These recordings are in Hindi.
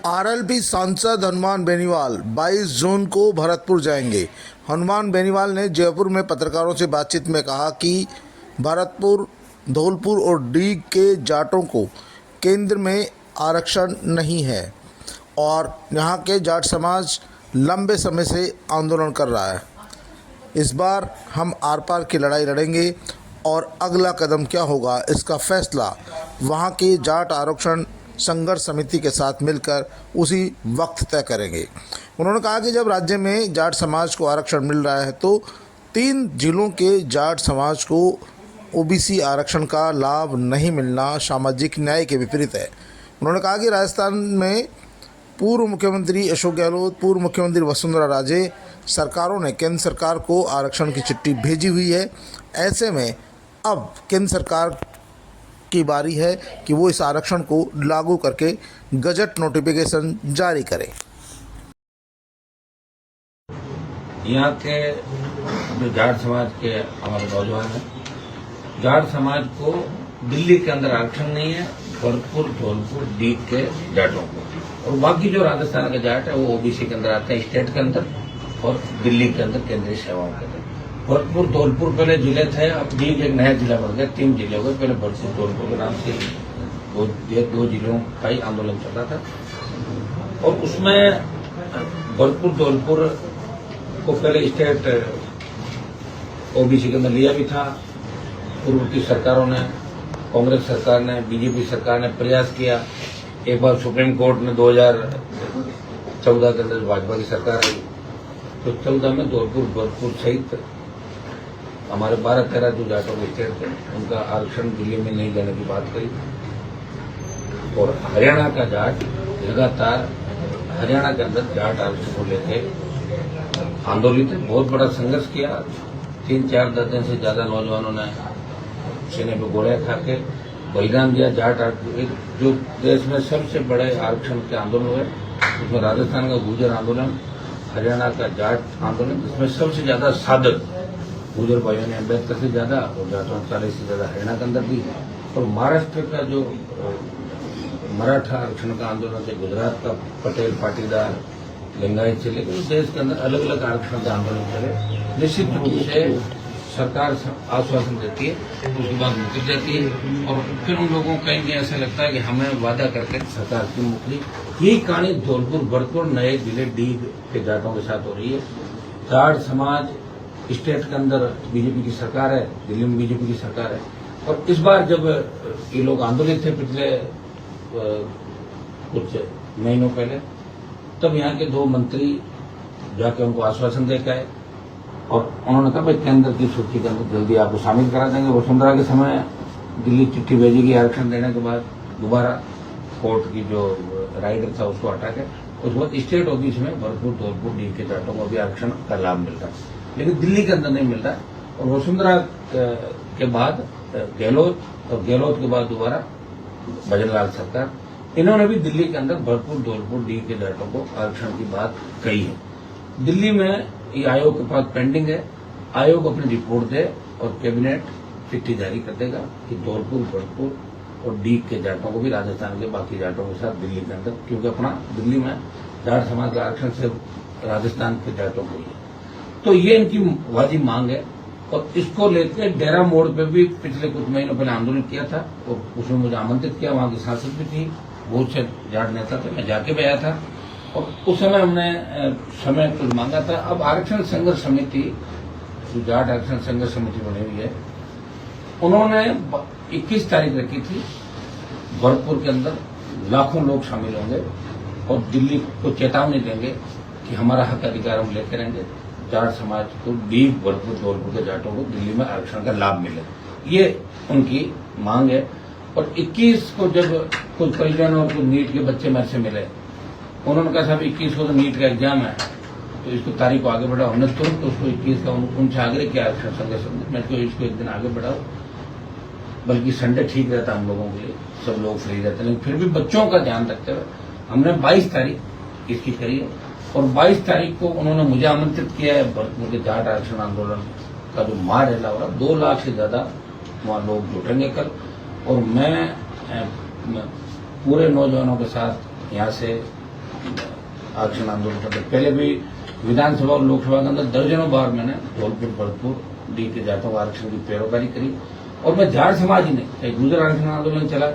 आरएलपी सांसद हनुमान बेनीवाल 22 जून को भरतपुर जाएंगे। हनुमान बेनीवाल ने जयपुर में पत्रकारों से बातचीत में कहा कि भरतपुर, धौलपुर और डीग के जाटों को केंद्र में आरक्षण नहीं है और यहाँ के जाट समाज लंबे समय से आंदोलन कर रहा है। इस बार हम आर पार की लड़ाई लड़ेंगे और अगला कदम क्या होगा इसका फैसला वहाँ के जाट आरक्षण संघर्ष समिति के साथ मिलकर उसी वक्त तय करेंगे। उन्होंने कहा कि जब राज्य में जाट समाज को आरक्षण मिल रहा है तो 3 जिलों के जाट समाज को ओबीसी आरक्षण का लाभ नहीं मिलना सामाजिक न्याय के विपरीत है। उन्होंने कहा कि राजस्थान में पूर्व मुख्यमंत्री अशोक गहलोत, पूर्व मुख्यमंत्री वसुंधरा राजे सरकारों ने केंद्र सरकार को आरक्षण की चिट्ठी भेजी हुई है। ऐसे में अब केंद्र सरकार की बारी है कि वो इस आरक्षण को लागू करके गजट नोटिफिकेशन जारी करे। यहाँ के जो जाट समाज के हमारे नौजवान हैं, जाट समाज को दिल्ली के अंदर आरक्षण नहीं है, भरतपुर, धौलपुर, डीग के जाटों को, और बाकी जो राजस्थान के जाट है वो ओबीसी के अंदर आते हैं, स्टेट के अंदर और दिल्ली के अंदर केंद्रीय सेवाओं के अंदर। भरतपुर, धौलपुर पहले जिले थे, अब डीग एक नया जिला बन गया, 3 जिले हो गए। पहले भरतपुर, धौलपुर के नाम से दो जिलों का ही आंदोलन चल रहा था और उसमें भरतपुर, धौलपुर को पहले स्टेट ओबीसी के अंदर लिया भी था। पूर्ववर्ती सरकारों ने, कांग्रेस सरकार ने, बीजेपी सरकार ने प्रयास किया। एक बार सुप्रीम कोर्ट ने 2014 के अंदर भाजपा की सरकार आई तो 14 में धौलपुर, भरतपुर सहित हमारे 12-13 जो जाटों के स्टेट थे उनका आरक्षण दिल्ली में नहीं देने की बात कही। और हरियाणा का जाट लगातार हरियाणा के अंदर जाट आरक्षण को लेकर आंदोलित है, बहुत बड़ा संघर्ष किया। 3-4 दर्जन से ज्यादा नौजवानों ने सीने पे गोलियां खा के बलिदान दिया। जाट जो देश में सबसे बड़े आरक्षण के आंदोलन हुए उसमें राजस्थान का गुर्जर आंदोलन, हरियाणा का जाट आंदोलन, जिसमें सबसे ज्यादा साधक गुर्जर भाइयों ने अम्बेडकर से ज्यादा और जाटों 40 से ज्यादा हरियाणा के अंदर भी। और महाराष्ट्र का जो मराठा आरक्षण का आंदोलन है, गुजरात का पटेल पाटीदार लिंगायत से लेकर देश के अंदर अलग अलग आरक्षण के आंदोलन चले। निश्चित रूप से सरकार आश्वासन देती है, उसके बाद मुकर जाती है और फिर उन लोगों को कहीं ऐसा लगता है कि हमें वादा करके सरकार की मुकरी। यही कहानी धौलपुर, भरतपुर, नए जिले डीग के जाटों के साथ हो रही है। जाट समाज स्टेट के अंदर बीजेपी की सरकार है, दिल्ली में बीजेपी की सरकार है और इस बार जब ये लोग आंदोलित थे पिछले कुछ महीनों पहले, तब यहाँ के 2 मंत्री जाके उनको आश्वासन देकर आए और उन्होंने कहा भाई केंद्र की सूची के अंदर जल्दी आपको शामिल करा देंगे। वसुंधरा के समय दिल्ली चिट्ठी भेजेगी आरक्षण देने के बाद, दोबारा कोर्ट की जो राइडर था उसको हटा के उसके बाद स्टेट ओबीसी में भरतपुर, धौलपुर, डीग के जाटों को भी आरक्षण का लाभ मिल रहा है, लेकिन दिल्ली के अंदर नहीं मिल रहा है। और वसुंधरा के बाद गहलोत और गहलोत के बाद दोबारा भजनलाल सरकार, इन्होंने भी दिल्ली के अंदर भरतपुर, धौलपुर, डीग के जाटों को आरक्षण की बात कही है। दिल्ली में ये आयोग के पास पेंडिंग है, आयोग अपनी रिपोर्ट दे और कैबिनेट चिट्ठी जारी कर देगा कि धौलपुर, भरतपुर और डीग के जाटों को भी राजस्थान के बाकी जाटों के साथ दिल्ली के अंदर, क्योंकि अपना दिल्ली में जाट समाज का आरक्षण सिर्फ राजस्थान के जाटों को ही है। तो ये इनकी वाजिब मांग है और इसको लेकर डेरा मोड़ पे भी पिछले कुछ महीनों पहले आंदोलन किया था और उसमें मुझे आमंत्रित किया, वहां की सांसद भी थी, बहुत से जाट नेता थे, मैं जाके भी आया था और उस समय हमने समय कुछ मांगा था। अब आरक्षण संघर्ष समिति, जो जाट आरक्षण संघर्ष समिति बनी हुई है, उन्होंने 21 तारीख रखी थी। भरतपुर के अंदर लाखों लोग शामिल होंगे और दिल्ली को चेतावनी देंगे कि हमारा हक अधिकार हम लेकर रहेंगे, जाट समाज को, डीग, भरतपुर, धौलपुर के जाटों को दिल्ली में आरक्षण का लाभ मिले, ये उनकी मांग है। और 21 को जब कुछ परिजन और कुछ नीट के बच्चे मेरे से मिले, उन्होंने कहा साहब 21 को तो नीट का एग्जाम है तो इसको तारीख को आगे बढ़ाओ। हमने तुरंत उसको 21 का उनसे आग्रह किया आरक्षण संघर्ष, मैं तो इसको एक दिन आगे बढ़ाओ, बल्कि संडे ठीक रहता हम लोगों के लिए, सब लोग फ्री रहते, लेकिन फिर भी बच्चों का ध्यान रखते हुए हमने 22 तारीख इसकी करी है। और 22 तारीख को उन्होंने मुझे आमंत्रित किया है भरतपुर के जाट आरक्षण आंदोलन का जो मार है, 2 लाख से ज्यादा वहां लोग जुटेंगे कल। और मैं पूरे नौजवानों के साथ यहाँ से आरक्षण आंदोलन करते। पहले भी विधानसभा और लोकसभा के अंदर दर्जनों बार मैंने धौलपुर भरतपुर डी के जाटों आरक्षण की पैरोकारी करी। और मैं जाट समाज ही नहीं, चाहे गुर्जर आरक्षण आंदोलन चला,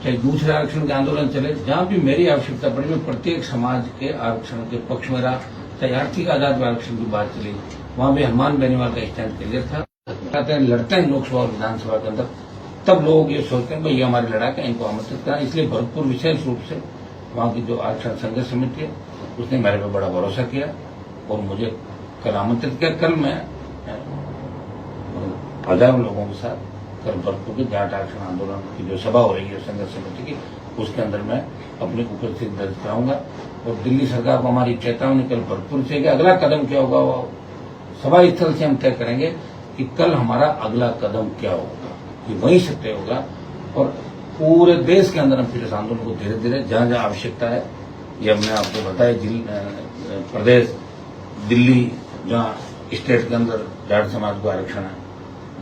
चाहे दूसरे आरक्षण के आंदोलन चले, जहां भी मेरी आवश्यकता पड़ी मैं प्रत्येक समाज के आरक्षण के पक्ष में रहा। चाहे आर्थिक आजाद आरक्षण की बात चली, वहां भी हनुमान बेनीवाल का स्टैंड क्लियर था। कहते हैं लड़ते हैं लोकसभा और विधानसभा के अंदर, तब लोग ये सोचते हैं भाई ये हमारी लड़ाई है, इनको आमंत्रित करें। इसलिए भरतपुर विशेष रूप से वहां की जो आरक्षण संघर्ष समिति है उसने मेरे पे बड़ा भरोसा किया और मुझे कल आमंत्रित किया। कल मैं हजारों लोगों के साथ कल भरतपुर के जाट आरक्षण आंदोलन की जो सभा हो रही है संघर्ष समिति की, उसके अंदर मैं अपनी उपस्थिति दर्ज कराऊंगा। और दिल्ली सरकार को हमारी चेतावनी कल भरतपुर से कि अगला कदम क्या होगा वो सभा स्थल से हम तय करेंगे कि कल हमारा अगला कदम क्या होगा, कि वहीं से तय होगा। और पूरे देश के अंदर हम फिर इस आंदोलन को धीरे धीरे जहां जहां आवश्यकता है, ये हमने आपको बताया, प्रदेश दिल्ली जहां स्टेट के अंदर जाट समाज को आरक्षण है,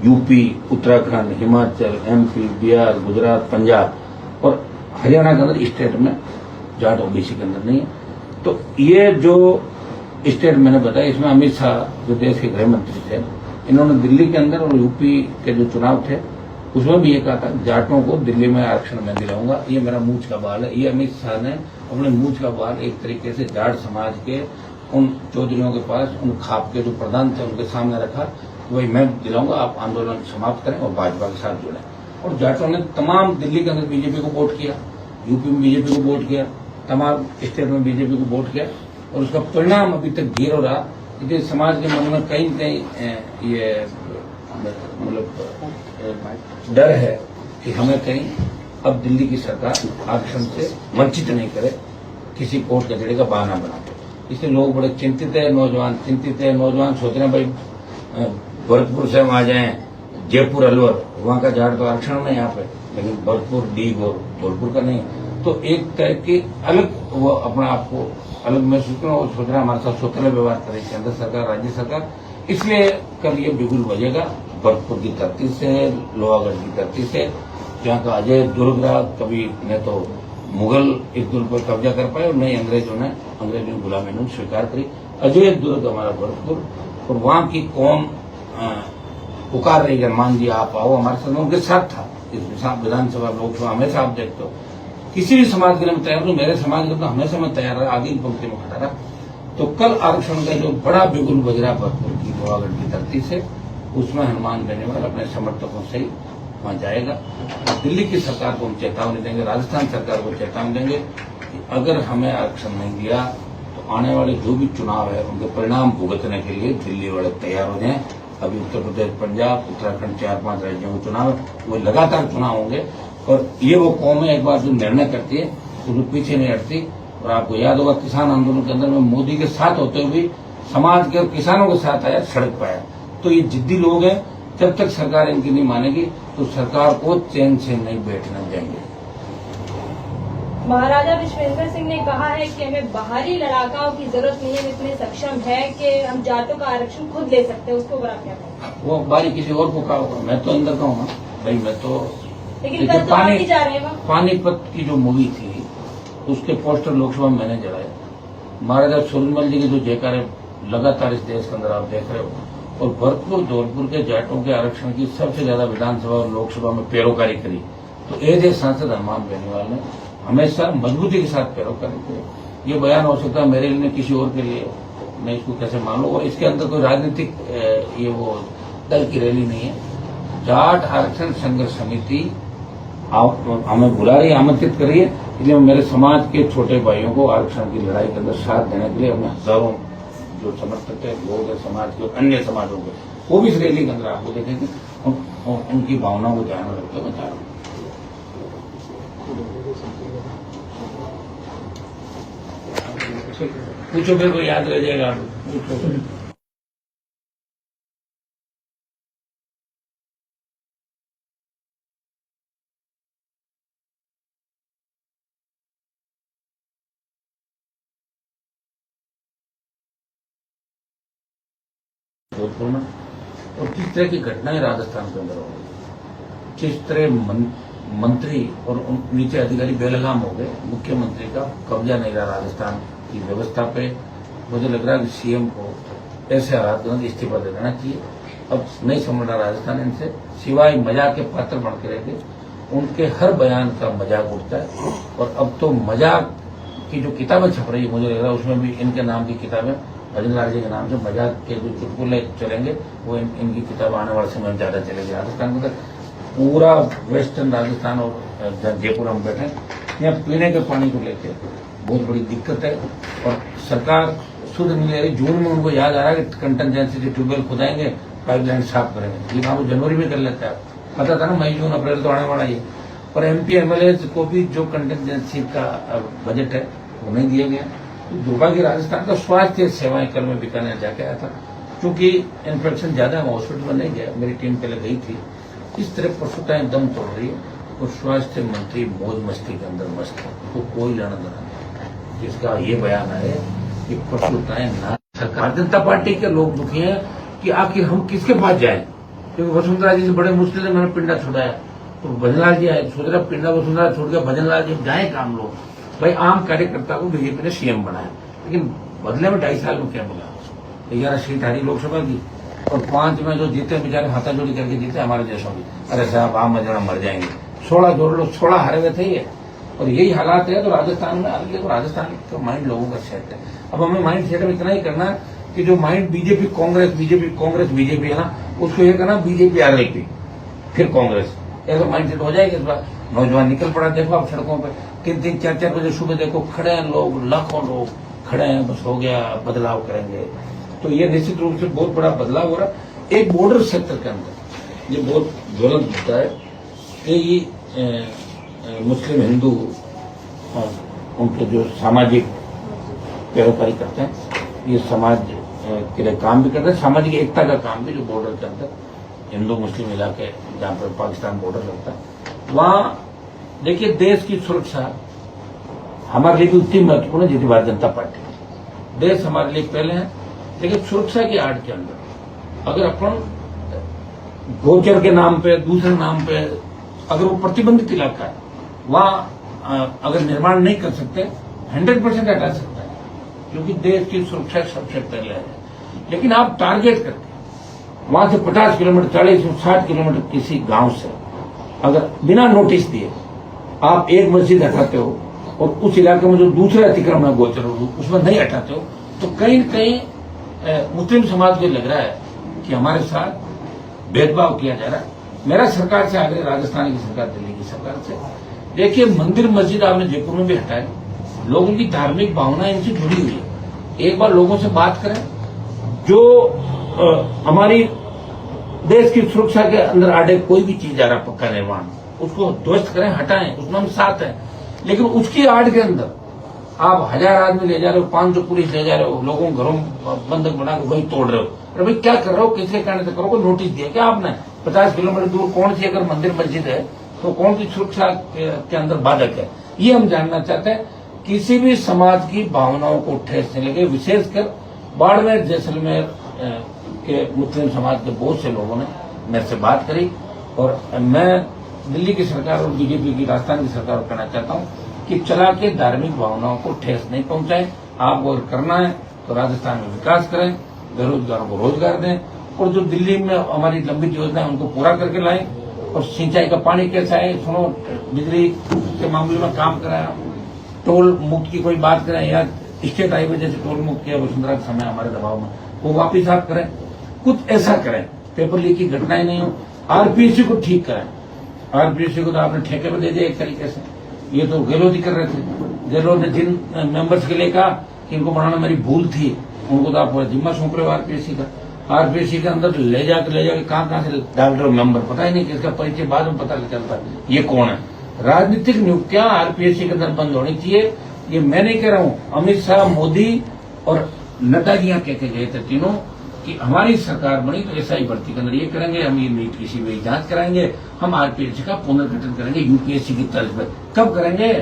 यूपी, उत्तराखंड, हिमाचल, एमपी, बिहार, गुजरात, पंजाब और हरियाणा के अंदर स्टेट में जाट ओबीसी के अंदर नहीं है। तो ये जो स्टेट मैंने बताया, इसमें अमित शाह जो देश के गृह मंत्री थे, इन्होंने दिल्ली के अंदर और यूपी के जो चुनाव थे उसमें भी ये कहा था जाटों को दिल्ली में आरक्षण मैं दिलाऊंगा। ये मेरा मूंछ का बाल है। ये अमित शाह ने अपने मूंछ का बाल एक तरीके से जाट समाज के उन चौधरियों के पास, उन खाप के जो प्रधान थे उनके सामने रखा, वही मैं दिलाऊंगा, आप आंदोलन समाप्त करें और भाजपा के साथ जुड़ें। और जाटों ने तमाम दिल्ली के अंदर बीजेपी को वोट किया, यूपी में बीजेपी को वोट किया, तमाम स्टेट में बीजेपी को वोट किया और उसका परिणाम अभी तक गिर हो रहा। इसलिए समाज के मन में कहीं कहीं ये मतलब डर है कि हमें कहीं अब दिल्ली की सरकार आरक्षण से वंचित नहीं करे, किसी कोर्ट कचहरी का बहाना बना दे। इसलिए लोग बड़े चिंतित है, नौजवान चिंतित है। नौजवान सोच रहे हैं भाई भरतपुर से हम आ जाएं, जयपुर अलवर, वहां का जाट तो आरक्षण में यहाँ पे, लेकिन भरतपुर डीग और धौलपुर का नहीं। तो एक तरह की अलग वो अपने आप को अलग महसूस करना और सोच रहे हमारे साथ स्वतंत्र व्यवहार करे केंद्र सरकार, राज्य सरकार। इसलिए कल ये बिगुल बजेगा भरतपुर की धरती से, लोहागढ़ की धरती से, जहाँ का अजय दुर्ग रहा। कभी न तो मुगल इस दुर्ग पर कब्जा कर पाए और न ही अंग्रेजों ने गुलामी स्वीकार करी। अजय दुर्ग हमारा भरतपुर, और वहां की कौम पुकार रही है हनुमान जी आप आओ हमारे साथ, उनके साथ था इस विधानसभा लोकसभा। हमेशा आप देखते हो किसी भी समाज के लिए मैं तैयार हूं, मेरे समाज के लिए तो हमेशा मैं तैयार रहा, आगे की पंक्ति में खड़ा रहा। तो कल आरक्षण का जो बड़ा बिगुल बज रहा भरतपुर की लोहागढ़ की धरती से, उसमें हनुमान बेनीवाल अपने समर्थकों से ही वहां जाएगा। दिल्ली की सरकार को हम चेतावनी देंगे, राजस्थान सरकार को चेतावनी देंगे कि अगर हमें आरक्षण नहीं दिया तो आने वाले जो भी चुनाव है उनके परिणाम भुगतने के लिए दिल्ली वाले तैयार हो जाएं। अभी उत्तर प्रदेश, पंजाब, उत्तराखंड 4-5 राज्यों के चुनाव है, वो लगातार चुनाव होंगे। और ये वो कौम है एक बार जो निर्णय करती है तो पीछे नहीं हटती। और आपको याद होगा किसान आंदोलन के अंदर में मोदी के साथ होते हुए भी समाज के और किसानों के साथ आया, सड़क पर आया। तो ये जिद्दी लोग हैं, जब तक सरकार इनकी नहीं मानेगी तो सरकार को चैन से नहीं बैठना देंगे। महाराजा विश्वेंद्र सिंह ने कहा है कि हमें बाहरी लड़ाकों की जरूरत नहीं है, हम इतने सक्षम है कि हम जाटों का आरक्षण खुद ले सकते हैं। उसके ऊपर आप क्या कहेंगे? वो बारी किसी और को कहा होगा, मैं तो अंदर का हूँ भाई, मैं तो। लेकिन कल तो आप ही जा रहे हैं। पानीपत की जो मूवी थी उसके पोस्टर लोकसभा में मैंने जलाए। महाराजा सूरजमल जी की जो जयकारे लगातार इस देश के अंदर आप देख रहे हो, और भरतपुर धौलपुर के जाटों के आरक्षण की सबसे ज्यादा विधानसभा और लोकसभा में पैरोकारी करी। तो एक सांसद हनुमान बेनीवाल ने हमेशा मजबूती के साथ पैरोकारी करी। ये बयान हो सकता है मेरे लिए, किसी और के लिए, मैं इसको कैसे मान लूं। और इसके अंदर कोई राजनीतिक ये वो दल की रैली नहीं है। जाट आरक्षण संघर्ष समिति आप हमें बुला रही है, आमंत्रित करिए। इसलिए मेरे समाज के छोटे भाइयों को आरक्षण की लड़ाई के अंदर साथ देने के लिए हमें हजारों जो समर्थक है लोग हैं समाज के, अन्य समाजों के, वो भी इस रैली के अंदर आपको देखेंगे। उनकी भावनाओं को ध्यान में रखते हुए बता रहा हूँ। पूछो फिर कोई याद रह जाएगा। जोधपुर में और किस तरह की घटनाएं राजस्थान के अंदर हो गई, किस तरह मंत्री और नीचे अधिकारी बेलगाम हो गए। मुख्यमंत्री का कब्जा नहीं रहा राजस्थान की व्यवस्था पे। मुझे लग रहा है कि सीएम को ऐसे हालात में इस्तीफा दे देना चाहिए। अब नहीं समझ रहा राजस्थान इनसे, सिवाय मजाक के पात्र बन के रहते। उनके हर बयान का मजाक उठता है और अब तो मजाक की जो किताबें छप रही है, मुझे लग रहा है उसमें भी इनके नाम की किताबें, भजन लाल जी के नाम से मजाक के जो चुटकुले चलेंगे वो इनकी किताब आने वाले समय में ज्यादा चलेगी। राजस्थान में पूरा वेस्टर्न राजस्थान और जयपुर हम बैठे, यहाँ पीने के पानी को लेकर बहुत बड़ी दिक्कत है और सरकार शुद्ध नहीं ले रही। जून में उनको याद आ रहा है कि कंटेंजेंसी से ट्यूबवेल खुदाएंगे, पाइपलाइन साफ करेंगे। ये काम जनवरी में कर लेता है, पता था ना मई जून अप्रैल तो आने वाला ही। और एमपी एमएलए को भी जो कंटेंजेंसी का बजट है वो नहीं दिया गया। तो दुर्भाग्य राजस्थान का स्वास्थ्य सेवाएं कल में बीकानेर जाके आया था, क्योंकि इन्फेक्शन ज्यादा है, हॉस्पिटल में नहीं गया। मेरी टीम पहले गई थी। इस तरह पशुताएं दम तोड़ रही है और स्वास्थ्य मंत्री मौज मस्ती के अंदर मस्त है, तो कोई लेना देना नहीं। जिसका ये बयान है कि पशुताएं ना, सरकार जनता पार्टी के लोग दुखी हैं कि आखिर हम किसके पास जाएं, क्योंकि वसुंधरा जी से बड़े मुश्किल से मैंने पिंडा छुड़ाया। तो भजनलाल जी आए, सोच रहा पिंडा वसुंधरा छोड़ के भजनलाल जी जाए काम लोग। भाई आम कार्यकर्ता को बीजेपी ने सीएम बनाया, लेकिन बदले में 2.5 साल में क्या मिला? 11 सीट हारी लोकसभा की और 5 में जो जीते बेचारे हाथा जोड़ी करके जीते हमारे देशों की। अरे साहब आम मजरा मर जाएंगे। 16 जोड़ लो, 16 हारे हुए थे ये। और यही हालात है तो राजस्थान में आगे तो राजस्थान का माइंड लोगों का सेट है। अब हमें माइंड सेट में इतना ही करना कि जो माइंड बीजेपी बीजेपी है ना, उसको ये करना बीजेपी आरएलपी फिर कांग्रेस, ऐसा माइंड सेट हो जाएगा इस बार। नौजवान निकल पड़ा, देखो आप सड़कों पे 3-3, 4-4 बजे सुबह देखो खड़े हैं लोग, लाखों लोग खड़े हैं, बस हो गया बदलाव करेंगे। तो ये निश्चित रूप से बहुत बड़ा बदलाव हो रहा है। एक बॉर्डर सेक्टर के अंदर ये बहुत ज्वलंत मुद्दा है कि ये मुस्लिम हिंदू उनके जो सामाजिक पैरोकारी करते हैं, ये समाज के लिए काम भी करते हैं, सामाजिक एकता का काम भी, जो बॉर्डर के अंदर हिंदू मुस्लिम इलाके जहां पर पाकिस्तान बॉर्डर लगता है, वहां देखिए देश की सुरक्षा हमारे लिए भी उतनी महत्वपूर्ण है जितनी भारतीय जनता पार्टी। देश हमारे लिए पहले है, लेकिन सुरक्षा की आड़ के अंदर अगर अपन गोचर के नाम पे, दूसरे नाम पे, अगर वो प्रतिबंधित इलाका है वहां अगर निर्माण नहीं कर सकते 100% हटा सकता है, क्योंकि देश की सुरक्षा सबसे पहले है। लेकिन आप टारगेट करके वहां से 50 किलोमीटर, 40-60 किलोमीटर किसी गांव से अगर बिना नोटिस दिए आप एक मस्जिद हटाते हो और उस इलाके में जो दूसरे अतिक्रमण है गोचर उसमें नहीं हटाते हो, तो कहीं न कहीं मुस्लिम समाज को लग रहा है कि हमारे साथ भेदभाव किया जा रहा है। मेरा सरकार से आग्रह, राजस्थान की सरकार, दिल्ली की सरकार से, देखिए मंदिर मस्जिद आपने जयपुर में भी हटाए, लोगों की धार्मिक भावना इनसे जुड़ी हुई है। एक बार लोगों से बात करें, जो हमारी देश की सुरक्षा के अंदर आड़े कोई भी चीज आ रहा पक्का निर्माण, उसको ध्वस्त करें, हटाएं, उसमें हम साथ हैं। लेकिन उसकी आड़ के अंदर आप 1000 आदमी ले जा रहे हो, 500 पुलिस ले जा रहे हो, लोगों को घरों बंधक बना के वही तोड़ रहे हो। अरे भाई क्या कर रहे हो, किसके कहने से करो? नोटिस दिया क्या आपने? 50 किलोमीटर दूर कौन सी अगर मंदिर मस्जिद है तो कौन सी सुरक्षा के अंदर बाधक है, ये हम जानना चाहते हैं। किसी भी समाज की भावनाओं को ठेस नहीं लगे, विशेषकर बाड़मेर जैसलमेर के मुस्लिम समाज के बहुत से लोगों ने मेरे से बात करी और मैं दिल्ली की सरकार और बीजेपी की राजस्थान की सरकार को कहना चाहता हूं कि चला के धार्मिक भावनाओं को ठेस नहीं पहुंचाएं। आपको अगर करना है तो राजस्थान में विकास करें, बेरोजगारों को रोजगार दें और जो दिल्ली में हमारी लंबित योजना है उनको पूरा करके लाएं। और सिंचाई का पानी कैसा है सुनो, बिजली के मामले में काम कराया, टोल मुक्त की कोई बात करें या स्टेट हाईवे जैसे टोल मुक्त किया वसुंधरा के समय हमारे दबाव में, वो वापिस आप करें, कुछ ऐसा करें, पेपर लीक की घटनाएं नहीं हो। आरपीएससी को ठीक करें, आरपीएससी को तो आपने ठेके में दे दिया एक तरीके से, ये तो गहलोत ही कर रहे थे। गहलोत ने जिन मेंबर्स के लिए कहा कि इनको बनाना मेरी भूल थी, उनको तो आप पूरा जिम्मा सौंप रहे हो आरपीएससी का। आरपीएससी के अंदर ले जाके कहां से डाल रहे हो मेंबर, पता ही नहीं किसका परिचय बाद में पता चलता है ये कौन है। राजनीतिक नियुक्तियां आरपीएससी के अंदर बंद होनी चाहिए, ये मैं नहीं कह रहा हूं, अमित शाह, मोदी और नड्डा जी यहाँ कह के गए थे तीनों कि हमारी सरकार बनी तो एसआई भर्ती के अंदर ये करेंगे, हम ये नीट की सीबीआई जांच कराएंगे, हम आरपीएससी का पुनर्गठन करेंगे यूपीएससी की तर्ज पर। कब करेंगे?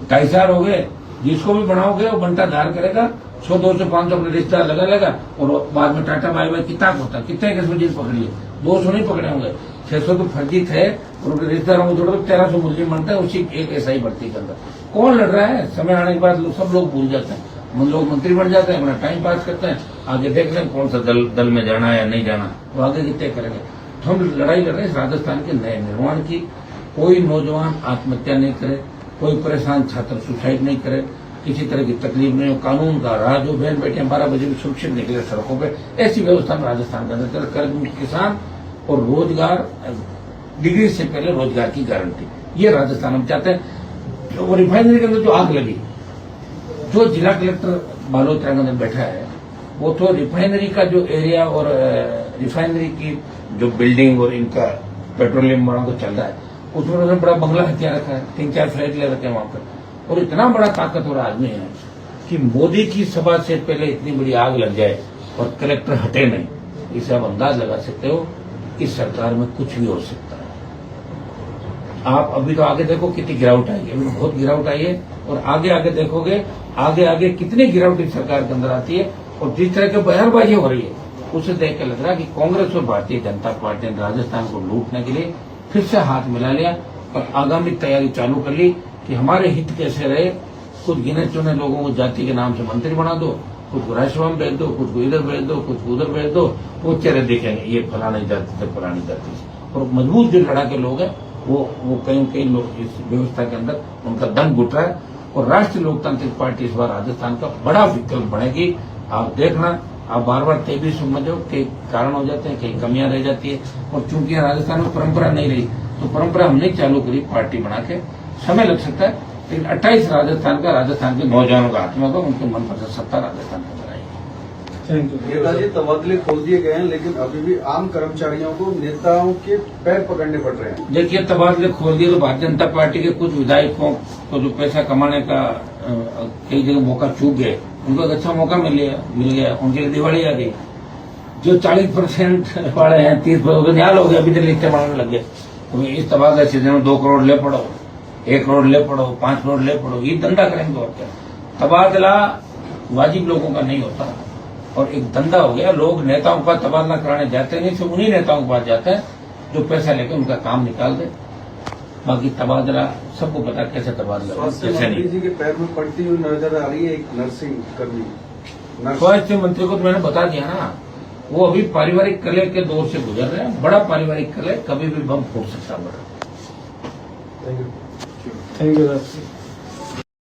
2.5 साल हो गए, जिसको भी बनाओगे वो बंटा धार करेगा, 100, 200, 500 अपने रिश्तेदार लगा लेगा और बाद में टाटा बाय बाय कितना होता है, कितने किस्म चीज पकड़ी है, 200 नहीं पकड़े होंगे, 600 तो फर्जी थे और उनके रिश्तेदारों को जोड़ो तो 1300 मुस्लिम बनता है उसी एक एसआई भर्ती के अंदर। कौन लड़ रहा है? समय आने के बाद सब लोग भूल जाते हैं, लोग मंत्री बन जाते हैं, अपना टाइम पास करते हैं, आगे देख लें कौन सा दल में जाना है या नहीं जाना, वो आगे कितने करेंगे। तो हम लड़ाई लड़ रहे हैं राजस्थान के नए निर्माण की। कोई नौजवान आत्महत्या नहीं करे, कोई परेशान छात्र सुसाइड नहीं करे, किसी तरह की तकलीफ नहीं हो, कानून का राज हो, बहन बेटियां 12 बजे भी सुरक्षित निकले सड़कों पे, ऐसी व्यवस्था में राजस्थान के अंदर कर्ज मुक्त किसान और रोजगार, डिग्री से पहले रोजगार की गारंटी, ये राजस्थान हम चाहते हैं। तो रिफाइनरी के अंदर जो आग लगी, जो जिला कलेक्टर बालोतरा के अंदर बैठा है, वो तो रिफाइनरी का जो एरिया और रिफाइनरी की जो बिल्डिंग और इनका पेट्रोलियम वालों को चल रहा है, उसमें उन्होंने बड़ा बंगला हथिया रखा है, 3-4 फ्लैट ले रखे हैं वहां पर, और इतना बड़ा ताकतवर आदमी है कि मोदी की सभा से पहले इतनी बड़ी आग लग जाए और कलेक्टर हटे नहीं, इसे आप अंदाज लगा सकते हो इस सरकार में कुछ भी हो सकता है। आप अभी तो आगे देखो कितनी गिरावट आई है, अभी बहुत गिरावट आई है, और आगे आगे देखोगे आगे आगे कितनी गिरावट इस सरकार के अंदर आती है। और जिस तरह की बयानबाजी हो रही है उसे देख के लग रहा है कि कांग्रेस और भारतीय जनता पार्टी ने राजस्थान को लूटने के लिए फिर से हाथ मिला लिया और आगामी तैयारी चालू कर ली कि हमारे हित कैसे रहे। कुछ गिने चुने लोगों को जाति के नाम से मंत्री बना दो, कुछ को राज्यसभा में भेज दो, कुछ को इधर भेज दो, कुछ को उधर भेज दो, वो चेहरे दिखेंगे, ये फलानी जाति से फलानी जाति से। और मजबूत जो लड़ा के लोग हैं वो कई लोग इस व्यवस्था के अंदर उनका दम घुट रहा है। और राष्ट्रीय लोकतांत्रिक पार्टी इस बार राजस्थान का बड़ा विकल्प बनेगी। आप देखना, आप बार बार तेजी समझो, कई कारण हो जाते हैं, कई कमियां रह जाती है। और चूंकि राजस्थान में परंपरा नहीं रही, तो परंपरा हमने चालू करी पार्टी बना के, समय लग सकता है, लेकिन 28 राजस्थान के नौजवानों का हाथ में होगा, उनके मनपसंद सत्ता राजस्थान में बनाएगी। नेताजी तबादले खोल दिए गए हैं, लेकिन अभी भी आम कर्मचारियों को नेताओं के पैर पकड़ने पड़ रहे हैं। देखिए, तबादले खोल दिए तो भारतीय जनता पार्टी के कुछ विधायकों को जो पैसा कमाने का कई जगह मौका चूक गए, उनको एक अच्छा मौका मिल गया, उनके लिए दिवाली आ गई। जो 40% वाले हैं, 30% न्याल हो गया, अभी तो लिखते बनाने लग गए। तो इस तबादला सीजन में 2 करोड़ ले पड़ो, 1 करोड़ ले पड़ो, 5 करोड़ ले पड़ो, ये धंधा करेंगे और क्या। तबादला वाजिब लोगों का नहीं होता और एक धंधा हो गया। लोग नेताओं का तबादला कराने जाते नहीं, सिर्फ उन्हीं नेताओं के पास जाते हैं जो पैसा लेकर उनका काम निकाल दे। बाकी तबादला सबको पता कैसे तबादला, स्वास्थ्य कैसे मंत्री नहीं। जी के पैर में पड़ती हुई नजर आ रही है एक नर्सिंग कर्मी। स्वास्थ्य मंत्री को तो मैंने बता दिया ना, वो अभी पारिवारिक कलह के दौर से गुजर रहे हैं। बड़ा पारिवारिक कलह, कभी भी बम फूट सकता है। Thank you.